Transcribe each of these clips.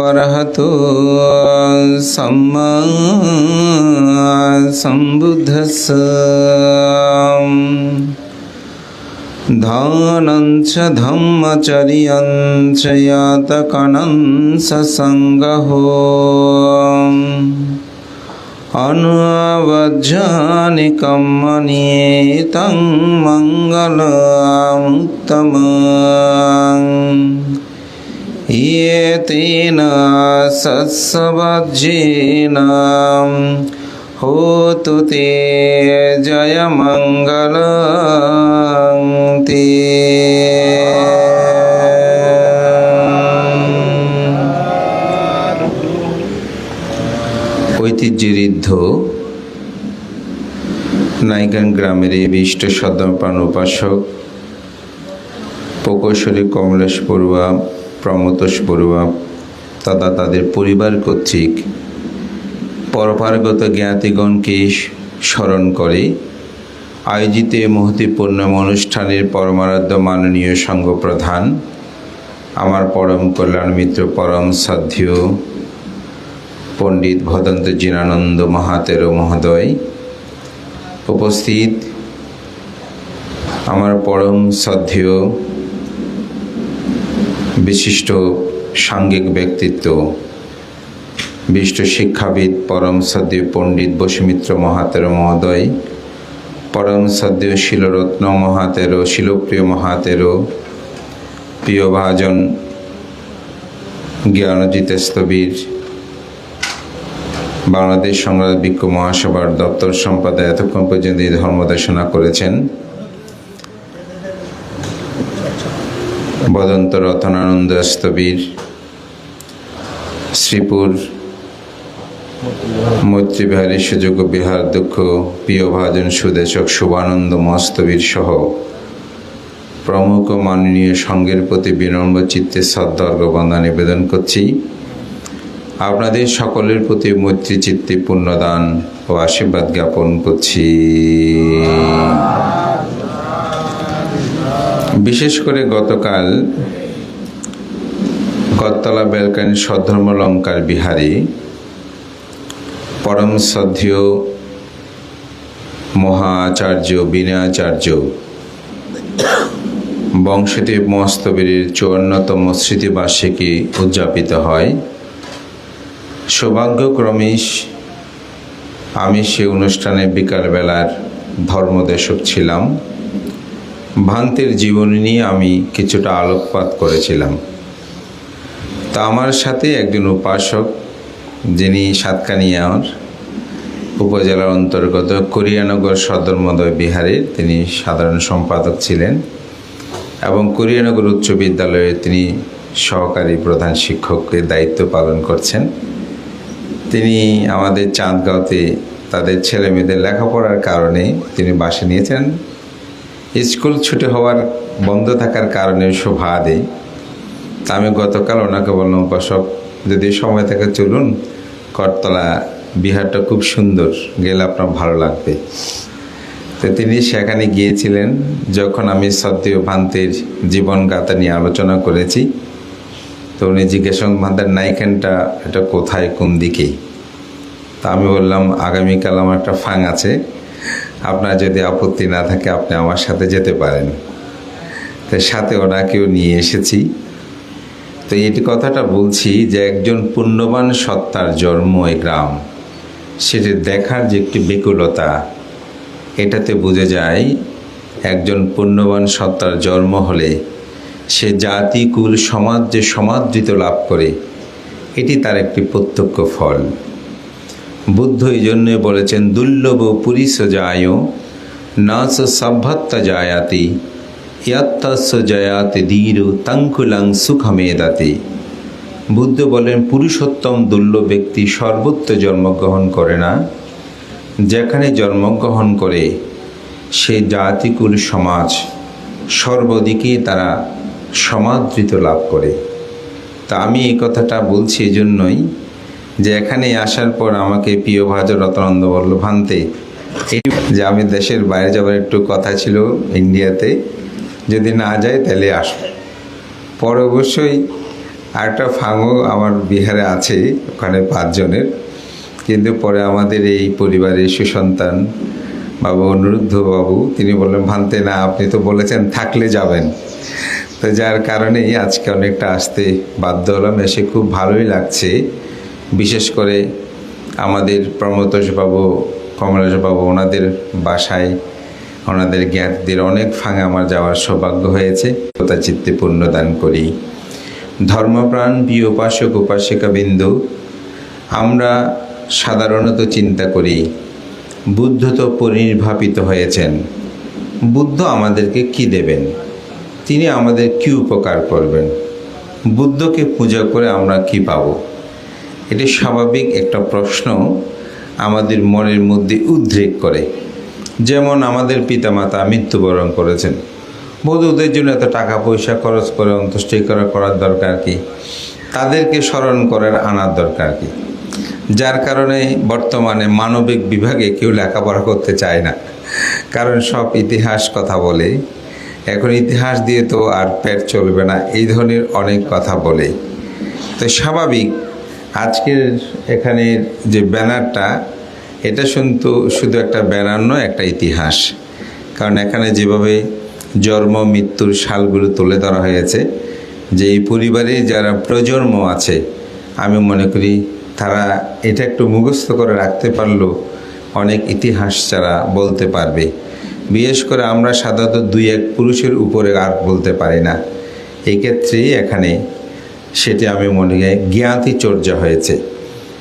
अरहतो सम्मा सम्बुद्धस्स दानं च धम्मचर्यं च यातकनं ससङ्गहो अनुवज्जानि कर्मणि तं मङ्गलमुत्तमम् ये तेन सत्सवज्जेन होतु ते जयमङ्गलं ते। ঐতিহ্যঋদ্ধ নাইগান গ্রামের এই বিষ্ট সদমপান উপাসক প্রকৌশলী কমলেশ বড়ুয়া, প্রমতোষ বড়ুয়া তথা তাদের পরিবার কর্তৃক পরপারগত জ্ঞাতিগণকে স্মরণ করে আয়োজিত মহতিপূর্ণ অনুষ্ঠানের পরমারাধ্য মাননীয় সংঘ প্রধান আমার পরম কল্যাণ মিত্র পরম শ্রদ্ধেয় পণ্ডিত ভদন্ত জিনানন্দ মহাতেরো মহোদয়, উপস্থিত আমার পরম শ্রদ্ধেয় বিশিষ্ট সাংঘিক ব্যক্তিত্ব বিশিষ্ট শিক্ষাবিদ পরম শ্রদ্ধেয় পণ্ডিত বসুমিত্র মহাতেরো মহোদয়, পরম শ্রদ্ধেয় শিলরত্ন মহাতেরো, শিলপ্রিয় মহাতেরো, প্রিয়ভাজন জ্ঞানজিৎ স্থবির, বাংলাদেশ সংগ্রাম বিক্ষোভ মহাসভার দপ্তর সম্পাদক এতক্ষণ পর্যন্ত এই ধর্মদেশনা করেছেন, বদন্ত রতনানন্দ স্থবির, শ্রীপুর মৈত্রীবিহারী সুযোগ্য বিহার দক্ষ প্রিয়ভাজন সুদেশক শুভানন্দ মস্তবীর সহ প্রমুখ মাননীয় সংঘের প্রতি বিনম্র চিত্তে শ্রদ্ধা অর্ঘ্যবন্দনা নিবেদন করছি। আপনাদের সকলের প্রতি মৈত্রী চিত্তে পুণ্যদান ও আশীর্বাদ জ্ঞাপন করছি। বিশেষ করে গতকাল গতলা বেলকানি সদ্ধর্মলঙ্কার বিহারে পরম শ্রদ্ধেয় মহাচার্য বিনয়াচার্য বংশদেব মস্তবীরের 54তম স্মৃতিবার্ষিকী উদযাপিত হয়। সৌভাগ্যক্রমে আমি সে অনুষ্ঠানে বিকালবেলার ধর্মদেশক ছিলাম। ভান্তের জীবনী নিয়ে আমি কিছুটা আলোকপাত করেছিলাম। তা আমার সাথে একজন উপাসক, যিনি সাতকানিয়ার উপজেলার অন্তর্গত করিয়ানগর সদরমদয় বিহারের তিনি সাধারণ সম্পাদক ছিলেন এবং করিয়ানগর উচ্চ বিদ্যালয়ে তিনি সহকারী প্রধান শিক্ষকের দায়িত্ব পালন করছেন। তিনি আমাদের চাঁদগাঁওতে তাদের ছেলে মেয়েদের লেখাপড়ার কারণে তিনি বাসা নিয়েছেন। স্কুল ছুটি হওয়ার বন্ধ থাকার কারণে শোভা দেয়। তা আমি গতকাল ওনাকে বললাম, উপাসক যদি সময় থাকে চলুন, করতলা বিহারটা খুব সুন্দর, গেলে আপনার ভালো লাগবে। তো তিনি সেখানে গিয়েছিলেন। যখন আমি শ্রদ্ধেয় ভান্তের জীবনগাথা নিয়ে আলোচনা করেছি, তো উনি জিজ্ঞাসা ভান্তের নাইখানটা এটা কোথায়, কোন দিকে? তা আমি বললাম, আগামীকাল আমার একটা ফাং আছে, আপনার যদি আপত্তি না থাকে আপনি আমার সাথে যেতে পারেন। তো সাথে ওনাকেও নিয়ে এসেছি। তো এই কথাটা বলছি যে একজন পুণ্যবান সত্তার জন্ম এই গ্রাম, সেটি দেখার যে একটি বিকুলতা, এটাতে বোঝা যায় একজন পুণ্যবান সত্তার জন্ম হলে সে জাতি কুল সমাজ যে সমাদৃত লাভ করে, এটি তার একটি প্রত্যক্ষ ফল। বুদ্ধ এই জন্যে বলেছেন, দুর্লভ পুরিশ যায় নাচ সভ্যত্তা জায়াতি ইয়াত্তাস্য জয়াতে ধীর তাঙ্কুলাং সুখমেদাতে। বুদ্ধ বলেন, পুরুষোত্তম দুর্লভ ব্যক্তি সর্বত্র জন্মগ্রহণ করে না, যেখানে জন্মগ্রহণ করে সে জাতিকুল সমাজ সর্বদিকে তারা সমাদৃত লাভ করে। তা আমি এই কথাটা বলছি এই জন্যই যে এখানে আসার পর আমাকে প্রিয়ভাজন রতনানন্দ বলল, ভান্তে যে আমি দেশের বাইরে যাবার একটু কথা ছিল ইন্ডিয়াতে, যদি না যাই তাহলে আসো। পরে অবশ্যই আর একটা ফাঙও আমার বিহারে আছে, ওখানে 5 জনের। কিন্তু পরে আমাদের এই পরিবারের সুসন্তান বাবু অনিরুদ্ধ বাবু তিনি বললেন, ভান্তে না, আপনি তো বলেছেন থাকলে যাবেন। তো যার কারণেই আজকে অনেকটা আসতে বাধ্য হলাম। এসে খুব ভালোই লাগছে। বিশেষ করে আমাদের প্রমোতোষবাবু, কমলেশবাবু, ওনাদের বাসায় ওনাদের জ্ঞাতিদের অনেক ফাঙে আমার যাওয়ার সৌভাগ্য হয়েছে। কথা চিত্তে পুণ্য দান করি। ধর্মপ্রাণ প্রিয় উপাসক উপাসিকা বিন্দু, আমরা সাধারণত চিন্তা করি বুদ্ধ তো পরিনির্বাপিত হয়েছেন, বুদ্ধ আমাদেরকে কি দেবেন, তিনি আমাদের কি উপকার করবেন, বুদ্ধকে পূজা করে আমরা কি পাব। এটি স্বাভাবিক একটা প্রশ্ন আমাদের মনের মধ্যে উদ্রেক করে। যেমন আমাদের পিতামাতা মৃত্যুবরণ করেছেন, বধূদের জন্য এত টাকা পয়সা খরচ করে অন্ত্যেষ্টি করার দরকার কি, তাদেরকে স্মরণ করার আনার দরকার কি। যার কারণে বর্তমানে মানবিক বিভাগে কেউ লেখাপড়া করতে চায় না, কারণ সব ইতিহাস কথা বলে। এখন ইতিহাস দিয়ে তো আর পেট চলবে না, এই ধরনের অনেক কথা বলে। তো স্বাভাবিক আজকের এখানের যে ব্যানারটা, এটা শুধু একটা ব্যানার নয়, একটা ইতিহাস। কারণ এখানে যেভাবে জন্ম মৃত্যুর সালগুলো তুলে ধরা হয়েছে, যে এই পরিবারে যারা প্রজন্ম আছে, আমি মনে করি তারা এটা একটু মুখস্থ করে রাখতে পারলেও অনেক ইতিহাস যারা বলতে পারবে। বিশেষ করে আমরা সাধারণত 2-1 পুরুষের উপরে আর বলতে পারি না। এই ক্ষেত্রেই এখানে সেটি আমি মনে করি জ্ঞাতি চর্চা হয়েছে।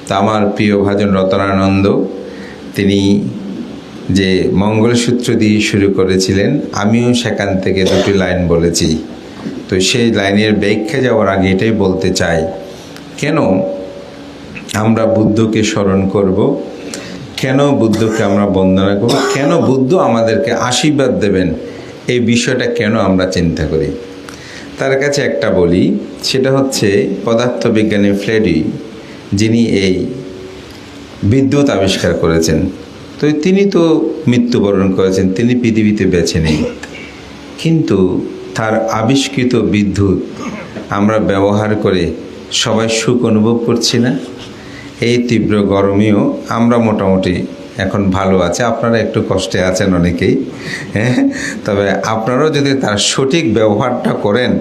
তা আমার প্রিয় ভাজন রতনানন্দ তিনি যে মঙ্গলসূত্র দিয়ে শুরু করেছিলেন, আমিও সেখান থেকে 2টি লাইন বলেছি। তো সেই লাইনের ব্যাখ্যা যাওয়ার আগে এটাই বলতে চাই, কেন আমরা বুদ্ধকে স্মরণ করব, কেন বুদ্ধকে আমরা বন্দনা করব, কেন বুদ্ধ আমাদেরকে আশীর্বাদ দেবেন, এই বিষয়টা কেন আমরা চিন্তা করি। তার কাছে একটা বলি, সেটা হচ্ছে পদার্থবিজ্ঞানী ফ্যারাডে, যিনি এই বিদ্যুৎ আবিষ্কার করেছেন। তো তিনি তো মৃত্যুবরণ করেছেন, তিনি পৃথিবীতে বেঁচে নেই, কিন্তু তার আবিষ্কৃত বিদ্যুৎ আমরা ব্যবহার করে সবাই সুখ অনুভব করছি না। এই তীব্র গরমেও আমরা মোটামুটি এখন ভালো আছে, আপনারা একটু কষ্টে আছেন অনেকেই, হ্যাঁ। তবে আপনারাও যদি তার সঠিক ব্যবহারটা করেন,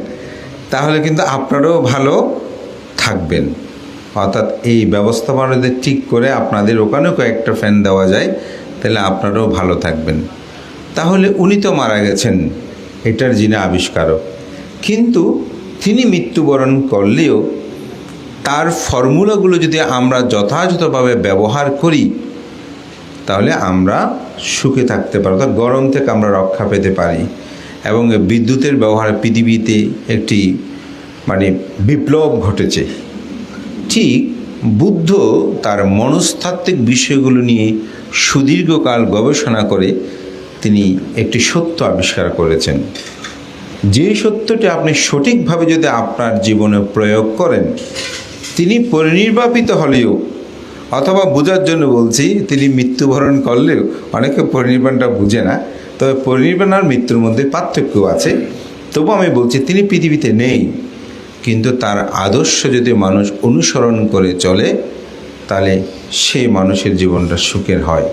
তাহলে কিন্তু আপনারাও ভালো থাকবেন। অর্থাৎ এই ব্যবস্থাপনা যদি ঠিক করে আপনাদের ওখানেও কয়েকটা ফ্যান দেওয়া যায়, তাহলে আপনারাও ভালো থাকবেন। তাহলে উনি তো মারা গেছেন, এটার যিনি আবিষ্কারক, কিন্তু তিনি মৃত্যুবরণ করলেও তার ফর্মুলাগুলো যদি আমরা যথাযথভাবে ব্যবহার করি, তাহলে আমরা সুখে থাকতে পারি, অর্থাৎ গরম থেকে আমরা রক্ষা পেতে পারি। এবং বিদ্যুতের ব্যবহারে পৃথিবীতে একটি বিপ্লব ঘটেছে। ঠিক বুদ্ধ তার মনস্তাত্ত্বিক বিষয়গুলো নিয়ে সুদীর্ঘকাল গবেষণা করে তিনি একটি সত্য আবিষ্কার করেছেন। যে সত্যটি আপনি সঠিকভাবে যদি আপনার জীবনে প্রয়োগ করেন, তিনি পরিনির্বাপিত হলেও, অথবা বোঝার জন্য বলছি, তিনি মৃত্যুবরণ করলেও, অনেকে পরিনির্বাণটা বুঝে না, তবে পরিনির্বাণ আর মৃত্যুর মধ্যে পার্থক্য আছে। তবু আমি বলছি তিনি পৃথিবীতে নেই, কিন্তু তার আদর্শ যদি মানুষ অনুসরণ করে চলে, তাহলে সেই মানুষের জীবনটা সুখের হয়।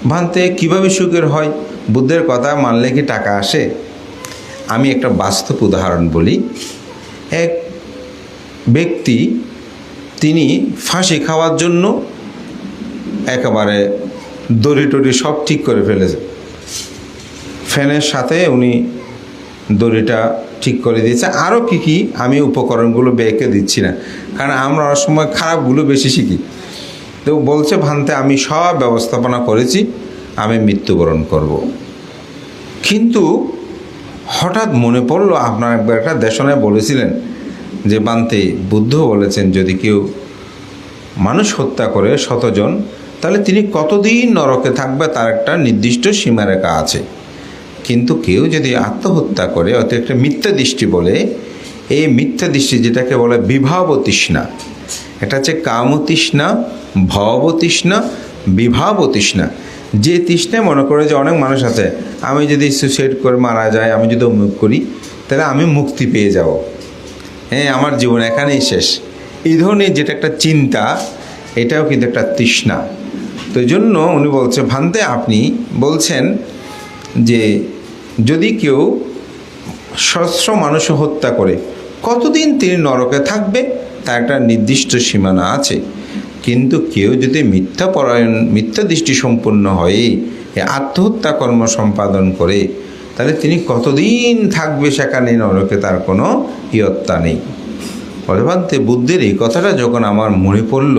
ভান্তে কীভাবে সুখের হয়? বুদ্ধের কথা মানলে কি টাকা আসে? আমি একটা বাস্তব উদাহরণ বলি। এক ব্যক্তি তিনি ফাঁসি খাওয়ার জন্য একেবারে দড়ি টড়ি সব ঠিক করে ফেলেছে। ফ্যানের সাথে উনি দড়িটা ঠিক করে দিয়েছে, আরও কি আমি উপকরণগুলো বেঁকে দিচ্ছি না, কারণ আমরা অনেক সময় খারাপগুলো বেশি শিখি। তো বলছে, ভান্তে আমি সব ব্যবস্থাপনা করেছি, আমি মৃত্যুবরণ করব। কিন্তু হঠাৎ মনে পড়লো, আপনার একবার একটা দেশনায় বলেছিলেন যে ভান্তে বুদ্ধ বলেছেন যদি কেউ মানুষ হত্যা করে 100 জন, তাহলে তিনি কতদিন নরকে থাকবে তার একটা নির্দিষ্ট সীমারেখা আছে। কিন্তু কেউ যদি আত্মহত্যা করে, অর্থাৎ একটা মিথ্যা দৃষ্টি বলে, এই মিথ্যা দৃষ্টি যেটাকে বলে বিভাব তৃষ্ণা, এটা হচ্ছে কাম তৃষ্ণা, ভব তৃষ্ণা, বিভাব তৃষ্ণা। যে তৃষ্ণায় মনে করে যে অনেক মানুষ আছে, আমি যদি সুইসাইড করে মারা যায়, আমি যদি অমুক করি, তাহলে আমি মুক্তি পেয়ে যাব। হ্যাঁ আমার জীবন এখানেই শেষ, এই ধরনের যেটা একটা চিন্তা, এটাও কিন্তু একটা তৃষ্ণা। তো এই জন্য উনি বলছে, ভান্তে আপনি বলছেন যে যদি কেউ সহস্র মানুষ হত্যা করে কতদিন তিনি নরকে থাকবে তার একটা নির্দিষ্ট সীমানা আছে, কিন্তু কেউ যদি মিথ্যাপরায়ণ মিথ্যা দৃষ্টি সম্পন্ন হয়ে আত্মহত্যা কর্ম সম্পাদন করে তাহলে তিনি কতদিন থাকবে সেখানে নরকে, তার কোনো ইয়ত্তা নেই। ভান্তে বুদ্ধের এই কথাটা যখন আমার মনে পড়ল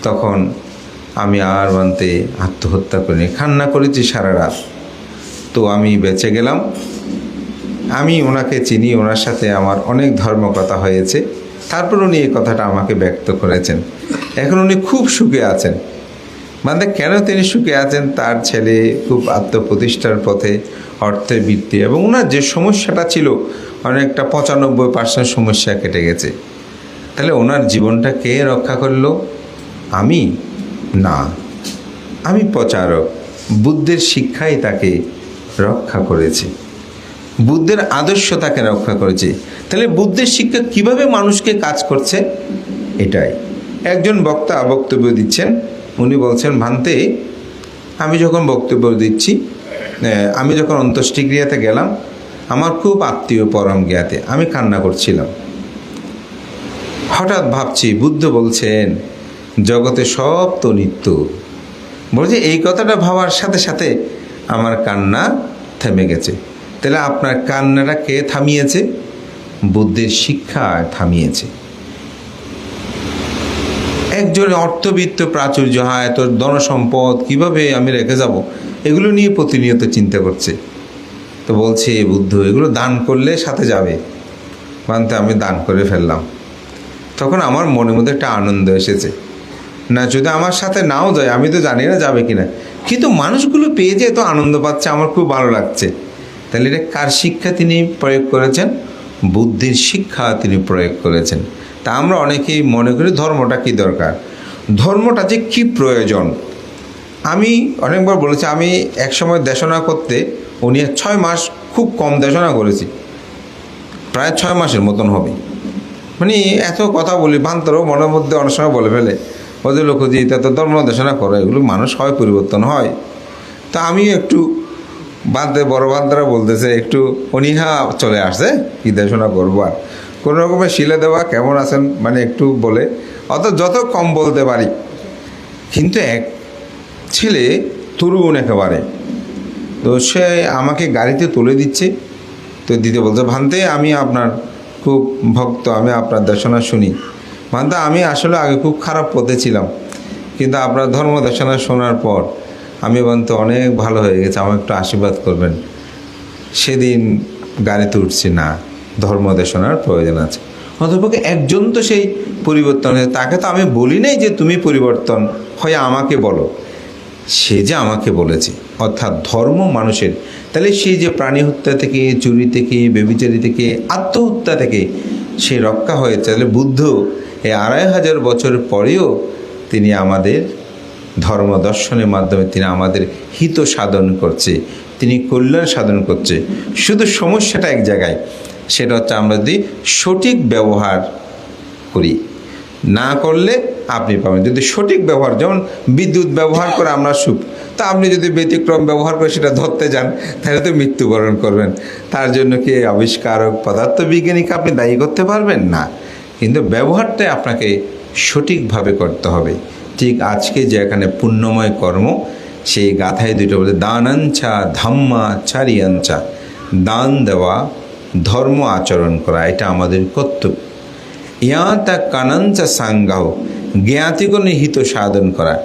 তখন আমি আর ভান্তে আত্মহত্যা করিনি, কান্না করেছি সারা রাত। তো আমি বেঁচে গেলাম। আমি ওনাকে চিনি, ওনার সাথে আমার অনেক ধর্মকথা হয়েছে, তারপর উনি এই কথাটা আমাকে ব্যক্ত করেছেন। এখন উনি খুব সুখে আছেন। মানে কেন তিনি সুখে আছেন, তার ছেলে খুব আত্মপ্রতিষ্ঠার পথে, অর্থের বৃত্তি, এবং ওনার যে সমস্যাটা ছিল অনেকটা 95% সমস্যা কেটে গেছে। তাহলে ওনার জীবনটা কে রক্ষা করলো? আমি না, আমি প্রচারক। বুদ্ধের শিক্ষাই তাকে রক্ষা করেছে, বুদ্ধের আদর্শ তাকে রক্ষা করেছে। তাহলে বুদ্ধের শিক্ষা কিভাবে মানুষকে কাজ করছে, এটাই। একজন বক্তা বক্তব্য দিচ্ছেন, উনি বলছেন, ভান্তে আমি যখন বক্তব্য দিচ্ছি, আমি যখন অন্ত্যেষ্টিক্রিয়াতে গেলাম, আমার খুব আত্মীয় পরম জ্ঞাতে, আমি কান্না করছিলাম। হঠাৎ ভাবছি বুদ্ধ বলছেন জগতে সব তো নিত্য। বলছে এই কথাটা ভাবার সাথে সাথে আমার কান্না থেমে গেছে। তাহলে আপনার কান্নাটা কে থামিয়েছে? বুদ্ধের শিক্ষা থামিয়েছে। একজন অর্থবিত্ত প্রাচুর্য, হয় তোর ধনসম্পদ কীভাবে আমি রেখে যাব, এগুলো নিয়ে প্রতিনিয়ত চিন্তা করছে। তো বলছে বুদ্ধ এগুলো দান করলে সাথে যাবে। মানতে আমি দান করে ফেললাম। তখন আমার মনের মধ্যে একটা আনন্দ এসেছে, না যদি আমার সাথে নাও যায়, আমি তো জানি না যাবে কিনা, কিন্তু মানুষগুলো পেয়ে যে এত আনন্দ পাচ্ছে, আমার খুব ভালো লাগছে। তাহলে এটা কার শিক্ষা তিনি প্রয়োগ করেছেন? বুদ্ধির শিক্ষা তিনি প্রয়োগ করেছেন। তা আমরা অনেকেই মনে করি ধর্মটা কি দরকার, ধর্মটা যে কি প্রয়োজন। আমি অনেকবার বলেছি, আমি একসময় দেশনা করতে উনি 6 মাস খুব কম দেশনা করেছি, প্রায় 6 মাসের মতন হবে। মানে এত কথা বলি, ভান্তরও মনের মধ্যে অনেক সময় বলে ফেলে, ওদের লোক যে এটা তো ধর্ম দেশনা করে, এগুলো মানুষ হয় পরিবর্তন হয়। তা আমি একটু বাদে বড় বান্তারা বলতেছে একটু অনীহা চলে আসছে, কি দেশনা করবো আর কোনো রকমের শিলে দেওয়া, কেমন আছেন মানে একটু বলে, অত যত কম বলতে পারি। কিন্তু এক ছেলে তরুণ একেবারে, তো সে আমাকে গাড়িতে তুলে দিচ্ছে, তো দিতে বলছে, ভান্তে আমি আপনার খুব ভক্ত, আমি আপনার দেশনা শুনি। ভান্তে আমি আসলে আগে খুব খারাপ পথে ছিলাম, কিন্তু আপনার ধর্ম দেশনা শোনার পর আমি ভান্তে অনেক ভালো হয়ে গেছে, আমার একটু আশীর্বাদ করবেন। সেদিন গাড়িতে উঠছি না, ধর্ম দেশনার প্রয়োজন আছে। অন্তপক্ষে একজন তো সেই পরিবর্তন হয়েছে, তাকে তো আমি বলি নাই যে তুমি পরিবর্তন হয়ে আমাকে বলো, সে যে আমাকে বলেছে। অর্থাৎ ধর্ম মানুষের, তাহলে সেই যে প্রাণী হত্যা থেকে, চুরি থেকে, ব্যভিচারী থেকে, আত্মহত্যা থেকে সে রক্ষা হয়েছে। তাহলে বুদ্ধ এই 2500 বছর পরেও তিনি আমাদের ধর্ম দর্শনের মাধ্যমে তিনি আমাদের হিত সাধন করছে, তিনি কল্যাণ সাধন করছে। শুধু সমস্যাটা এক জায়গায়, সেটা হচ্ছে আমরা যদি সঠিক ব্যবহার করি, না করলে আপনি পাবেন। যদি সঠিক ব্যবহার, যেমন বিদ্যুৎ ব্যবহার করে আমরা সুখ, তা আপনি যদি ব্যতিক্রম ব্যবহার করে সেটা ধরতে যান তাহলে তো মৃত্যুবরণ করবেন। তার জন্য কি আবিষ্কারক পদার্থবিজ্ঞানীকে আপনি দায়ী করতে পারবেন না, কিন্তু ব্যবহারটাই আপনাকে সঠিকভাবে করতে হবে। ঠিক আজকে যে এখানে পুণ্যময় কর্ম, সেই গাথায় দুটো বলে দানাঞ্চা ধাম্মা চারিয়াঞ্চা, দান দেওয়া, ধর্ম আচরণ করা, এটা আমাদের কর্তব্য। ইয়াতা কানাঞ্চা সাঙ্গাহ, জ্ঞাতিগণের হিত সাধন করা।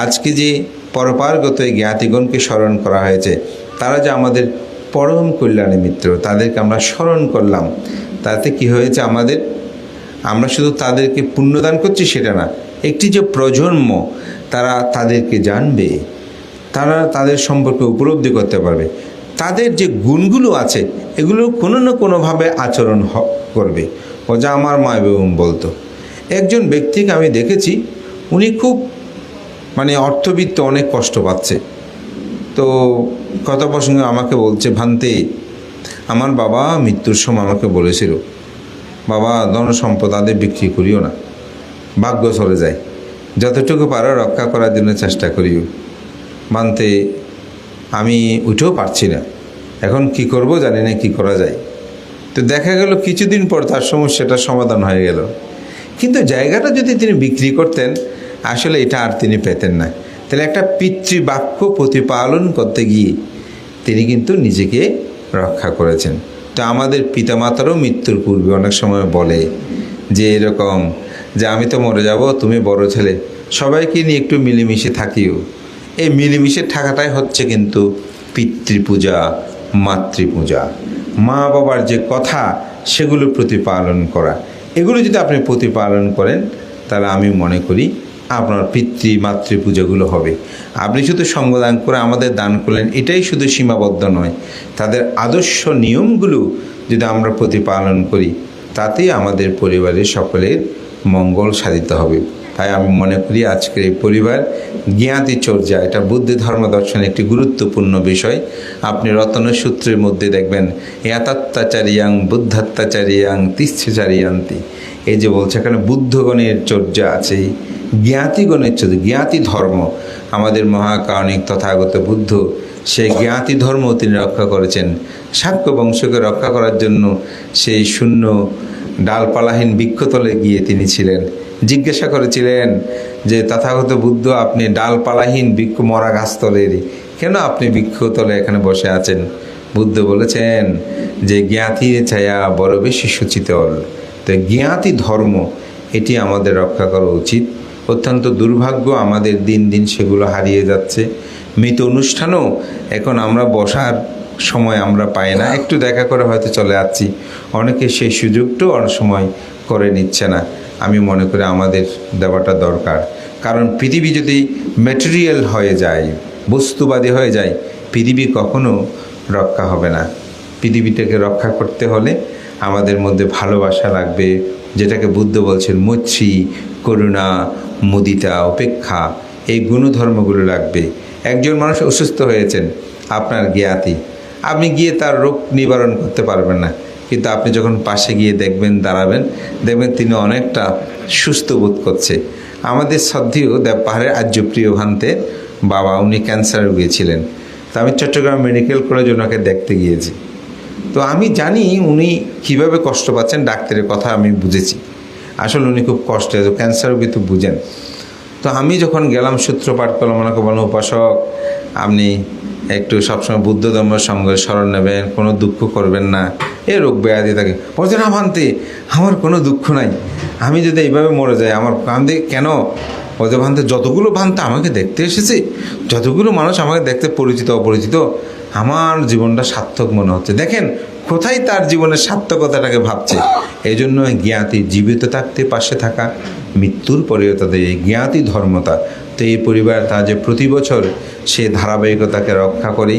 আজকে যে পরপারগত জ্ঞাতিগণকে স্মরণ করা হয়েছে, তারা যে আমাদের পরম কল্যাণী মিত্র, তাদেরকে আমরা স্মরণ করলাম। তাতে কি হয়েছে আমাদের, আমরা শুধু তাদেরকে পুণ্যদান করছি সেটা না, একটি যে প্রজন্ম তারা তাদেরকে জানবে, তারা তাদের সম্পর্কে উপলব্ধি করতে পারবে, তাদের যে গুণগুলো আছে এগুলো কোনো না কোনোভাবে আচরণ করবে। ও যা আমার মা বেগম বলতো, একজন ব্যক্তিকে আমি দেখেছি, উনি খুব মানে অর্থবিত্ত, অনেক কষ্ট পাচ্ছে। তো কথা প্রসঙ্গে আমাকে বলছে, ভান্তে আমার বাবা মৃত্যুর সময় আমাকে বলেছিল বাবা ধনসম্পদ আদে বিক্রি করিও না, ভাগ্য চলে যায়, যতটুকু পারো রক্ষা করার জন্য চেষ্টা করিও। মানতে আমি উঠেও পারছি না, এখন কি করব জানি না, কি করা যায়। তো দেখা গেল কিছুদিন পর তার সমস্যাটা সমাধান হয়ে গেল, কিন্তু জায়গাটা যদি তিনি বিক্রি করতেন আসলে এটা আর তিনি পেতেন না। তাহলে একটা পিতৃবাক্য প্রতিপালন করতে গিয়ে তিনি কিন্তু নিজেকে রক্ষা করেছেন। তো আমাদের পিতামাতারও মৃত্যুর পূর্বে অনেক সময় বলে যে এরকম যে আমি তো মরে যাব, তুমি বড় ছেলে, সবাইকে নিয়ে একটু মিলেমিশে থাকিও। এই মিলেমিশে থাকাটাই হচ্ছে কিন্তু পিতৃপূজা, মাতৃপূজা, মা বাবার যে কথা সেগুলো প্রতিপালন করা। এগুলো যদি আপনি প্রতিপালন করেন তাহলে আমি মনে করি আপনার পিতৃ মাতৃপূজাগুলো হবে। আপনি শুধু সঙ্গদান করে আমাদের দান করলেন এটাই শুধু সীমাবদ্ধ নয়, তাদের আদর্শ নিয়মগুলো যদি আমরা প্রতিপালন করি তাতেই আমাদের পরিবারের সকলের মঙ্গল সাধিত হবে। তাই আমি মনে করি আজকের এই পরিবার জ্ঞাতি চর্যা, এটা বুদ্ধ ধর্ম দর্শনের একটি গুরুত্বপূর্ণ বিষয়। আপনি রতনসূত্রের মধ্যে দেখবেন ইয়াতাত্তাচারিয়াং বুদ্ধাত্তাচারিয়াং তিষ্ঠচারিয়ান্তি, এই যে বলছে এখানে বুদ্ধগণের চর্যা আছে, জ্ঞাতিগণের চর্যা, জ্ঞাতি ধর্ম। আমাদের মহাকারণিক তথাগত বুদ্ধ সেই জ্ঞাতি ধর্ম তিনি রক্ষা করেছেন। শাক্য বংশকে রক্ষা করার জন্য সেই শূন্য ডালপালাহীন বৃক্ষতলে গিয়ে তিনি ছিলেন, জিজ্ঞাসা করেছিলেন যে তথাগত বুদ্ধ আপনি ডালপালাহীন বৃক্ষ মরা গাছতলের, কেন আপনি বৃক্ষতলে এখানে বসে আছেন? বুদ্ধ বলেছেন যে জ্ঞাতির ছায়া বড় বেশি সুচিতল। তো জ্ঞাতি ধর্ম এটি আমাদের রক্ষা করা উচিত। অত্যন্ত দুর্ভাগ্য আমাদের দিন দিন সেগুলো হারিয়ে যাচ্ছে। মৃত অনুষ্ঠানও এখন আমরা বসার সময় আমরা পাই না, একটু দেখা করে হয়তো চলে যাচ্ছি, অনেকে সেই সুযোগটাও অনেক সময় করে নিচ্ছে না। আমি মনে করি আমাদের দেওয়াটা দরকার, কারণ পৃথিবী যদি ম্যাটেরিয়াল হয়ে যায়, বস্তুবাদী হয়ে যায়, পৃথিবী কখনো রক্ষা হবে না। পৃথিবীটাকে রক্ষা করতে হলে আমাদের মধ্যে ভালোবাসা লাগবে, যেটাকে বুদ্ধ বলছেন মৈত্রী, করুণা, মুদিতা, উপেক্ষা, এই গুণধর্মগুলো লাগবে। একজন মানুষ অসুস্থ হয়েছেন, আপনার জ্ঞাতি, আপনি গিয়ে তার রোগ নিবারণ করতে পারবেন না, কিন্তু আপনি যখন পাশে গিয়ে দেখবেন, দাঁড়াবেন, দেখবেন তিনি অনেকটা সুস্থ বোধ করছে। আমাদের শ্রদ্ধেয় পাহাড়ের আর্যপ্রিয় ভান্তের বাবা, উনি ক্যান্সার রোগী ছিলেন। তো আমি চট্টগ্রাম মেডিকেল কলেজে ওনাকে দেখতে গিয়েছি। তো আমি জানি উনি কীভাবে কষ্ট পাচ্ছেন, ডাক্তারের কথা আমি বুঝেছি। আসলে উনি খুব কষ্টে, ক্যান্সার রোগী তো বুঝেন। তো আমি যখন গেলাম, সূত্রপাঠ করলাম, ওনাকে বললাম উপাসক আপনি একটু সবসময় বুদ্ধ ধর্মের সঙ্গে স্মরণ নেবেন, কোনো দুঃখ করবেন না, এ রোগ ব্যাধি থাকে। বলছে না ভান্তে, আমার কোনো দুঃখ নাই, আমি যদি এইভাবে মরে যাই আমার ভান্তে কেন? বলছে ভান্তে যতগুলো ভান্তে আমাকে দেখতে এসেছে, যতগুলো মানুষ আমাকে দেখতে পরিচিত অপরিচিত, আমার জীবনটা সার্থক মনে হচ্ছে। দেখেন কোথায় তার জীবনের সার্থকতাটাকে ভাবছে। এই জন্য জ্ঞাতি জীবিত থাকতে পাশে থাকা, মৃত্যুর পরেও তাদের এই জ্ঞাতি ধর্মতা। তো এই পরিবার তা যে প্রতি বছর সে ধারাবাহিকতাকে রক্ষা করে,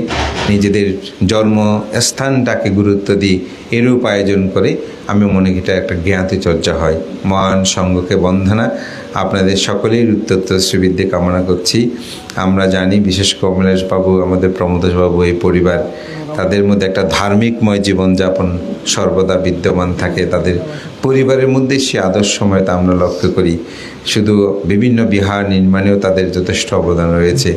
নিজেদের জন্মস্থানটাকে গুরুত্ব দিয়ে এরূপ আয়োজন করে, আমি মনে করি এটা একটা জ্ঞাতি চর্চা হয়। মহান সঙ্গকে বন্দনা। আপনাদের সকলের উত্তরশ্রীবৃদ্ধি কামনা করছি। আমরা জানি বিশেষ কমলেশ বাবু, আমাদের প্রমোদেশ বাবু, এই পরিবার, তাদের মধ্যে একটা ধার্মিকময় জীবনযাপন সর্বদা বিদ্যমান থাকে। তাদের পরিবারের মধ্যে সে আদর্শময়তা আমরা লক্ষ্য করি। শুধু বিভিন্ন বিহার নির্মাণেও তাদের যথেষ্ট অবদান রয়েছে।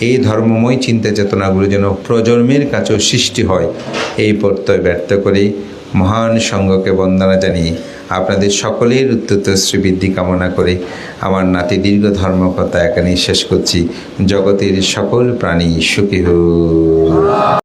এই ধর্মময় চিন্তা চেতনাগুলো যেন প্রজন্মের কাছেও সৃষ্টি হয়, এই প্রত্যয় ব্যর্থ করে মহান সঙ্গকে বন্দনা জানিয়ে আপনাদের সকলের উত্তরশ্রীবৃদ্ধি কামনা করে আমার নাতি দীর্ঘ ধর্মকথা এখানেই শেষ করছি। জগতের সকল প্রাণী সুখী হোক।